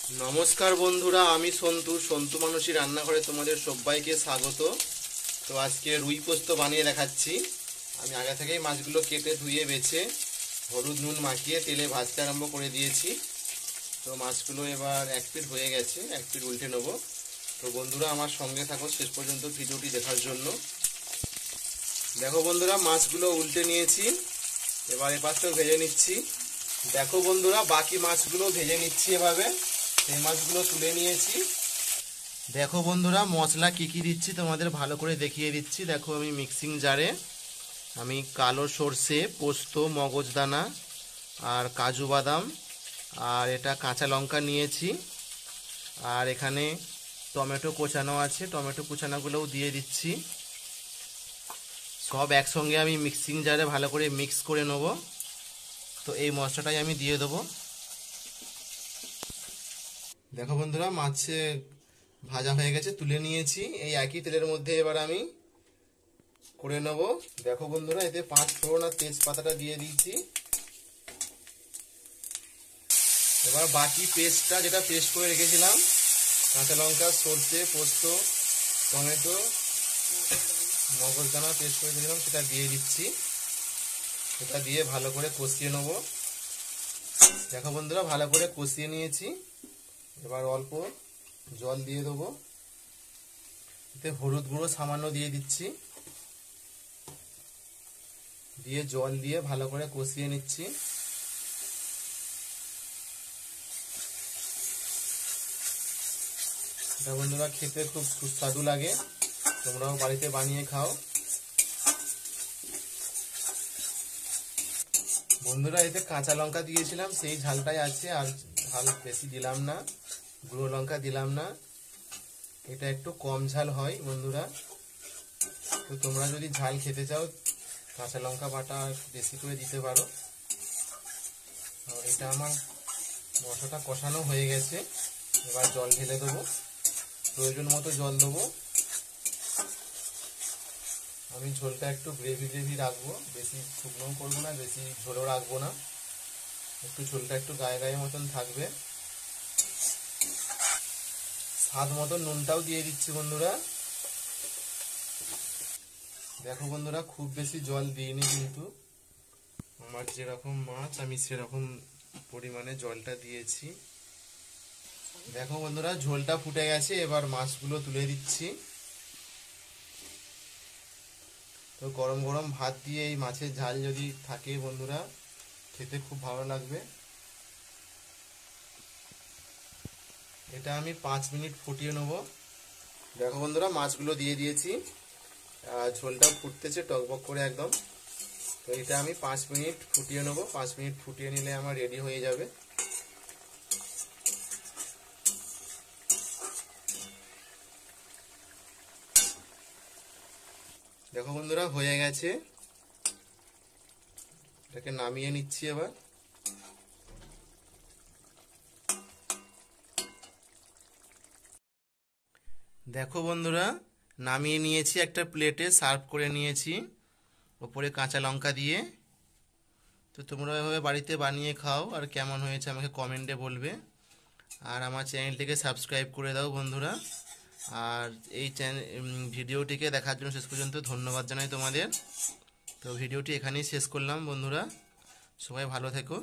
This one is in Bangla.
নমস্কার বন্ধুরা, আমি সন্তু সন্তু মানুষী রান্নাঘরে তোমাদের সবাইকে স্বাগত। তো আজকে রুই পোস্ত বানিয়ে দেখাচ্ছি। আমি আগে থেকেই মাছগুলো কেটে ধুয়ে বেছে হলুদ নুন মাখিয়ে তেলে ভাজতে আরম্ভ করে দিয়েছি। তো মাছগুলো এবার এক পিঠ হয়ে গেছে, এক পিঠ উল্টে নেব। তো বন্ধুরা আমার সঙ্গে থাকো শেষ পর্যন্ত ভিডিওটি দেখার জন্য। দেখো বন্ধুরা, মাছগুলো উল্টে নিয়েছি, এবার এপাশটাও ভেজে নিচ্ছি। দেখো বন্ধুরা, বাকি মাছগুলো ভেজে নিচ্ছি এভাবে। এই মাছগুলো তুলে নিয়েছি। দেখো বন্ধুরা, মশলা কি কি দিচ্ছি তোমাদের ভালো করে দেখিয়ে দিচ্ছি। দেখো আমি মিক্সিং জারে আমি কালো সর্ষে, পোস্ত, মগজদানা আর কাজু বাদাম আর এটা কাঁচা লঙ্কা নিয়েছি। আর এখানে টমেটো কোচানো আছে, টমেটো কোচানোগুলোও দিয়ে দিচ্ছি। সব একসঙ্গে আমি মিক্সিং জারে ভালো করে মিক্স করে নেব। তো এই মশলাটাই আমি দিয়ে দেবো। দেখো বন্ধুরা, মাছে ভাজা হয়ে গেছে, তুলে নিয়েছি। এই একই তেলের মধ্যে এবার আমি করে নেব। দেখো বন্ধুরা, এতে 5 ফোড়ন আর তেজপাতাটা দিয়ে দিয়েছি। এবার বাকি পেস্টটা, যেটা পেস্ট করে রেখেছিলাম, কাঁচা লঙ্কা, সর্ষে, পোস্ত, টমেটো, মগজদানা পেস্ট করে রেখেছিলাম, সেটা দিয়ে দিচ্ছি। সেটা দিয়ে ভালো করে কষিয়ে নেব। দেখো বন্ধুরা, ভালো করে কষিয়ে নিয়েছি। এবার অল্প জল দিয়ে দেবো। এতে হলুদ গুঁড়ো সামান্য দিয়ে দিচ্ছি, দিয়ে জল দিয়ে ভালো করে কষিয়ে নিচ্ছি। এটা বন্ধুরা খেতে খুব সুস্বাদু লাগে, তোমরাও বাড়িতে বানিয়ে খাও। বন্ধুরা, এতে কাঁচা লঙ্কা দিয়েছিলাম, সেই ঝালটাই আছে, আর ঝাল বেশি দিলাম না, গুঁড়ো লঙ্কা দিলাম না। এটা একটু কম ঝাল হয় বন্ধুরা। তো তোমরা যদি ঝাল খেতে চাও কাঁচা লঙ্কা বাটা বেশি করে দিতে পারো। এটা আমার মশলাটা কষানো হয়ে গেছে, এবার জল ঢেলে দেবো। প্রয়োজন মতো জল দেবো। আমি ঝোলটা একটু গ্রেভি গ্রেভি রাখবো, বেশি শুকনোও করবো না, বেশি ঝোলও রাখবো না। একটু ঝোলটা একটু গায়ে গায়ে মতন থাকবে। স্বাদ মতো নুনটাও দিয়ে দিচ্ছি বন্ধুরা। দেখো বন্ধুরা, খুব বেশি জল দিইনি, কিন্তু আমার যেরকম মাছ আমি সেরকম পরিমাণে জলটা দিয়েছি। দেখো বন্ধুরা, ঝোলটা ফুটে গেছে, এবার মাছগুলো তুলে দিচ্ছি। তো গরম গরম ভাত দিয়ে এই মাছের ঝাল যদি থাকে বন্ধুরা, খেতে খুব ভালো লাগবে। এটা আমি 5 মিনিট ফুটিয়ে নেব। দেখো বন্ধুরা, মাছগুলো দিয়ে দিয়েছি, ঝোলটা ফুটতেছে টকবক করে একদম। তো এটা আমি 5 মিনিট ফুটিয়ে নেব। 5 মিনিট ফুটিয়ে নিলে আমার রেডি হয়ে যাবে। দেখো বন্ধুরা, হয়ে গেছে, এটাকে নামিয়ে নিচ্ছি এবার। দেখো বন্ধুরা, নামিয়ে নিয়েছি, একটা প্লেটে সার্ভ করে নিয়েছি, ওপরে কাঁচা লঙ্কা দিয়ে। তো তোমরা এভাবে বাড়িতে বানিয়ে খাও, আর কেমন হয়েছে আমাকে কমেন্টে বলবে। আর আমার চ্যানেলটিকে সাবস্ক্রাইব করে দাও বন্ধুরা। আর এই ভিডিওটিকে দেখার জন্য শেষ পর্যন্ত ধন্যবাদ জানাই তোমাদের। তো ভিডিওটি এখানেই শেষ করলাম বন্ধুরা, সবাই ভালো থেকো।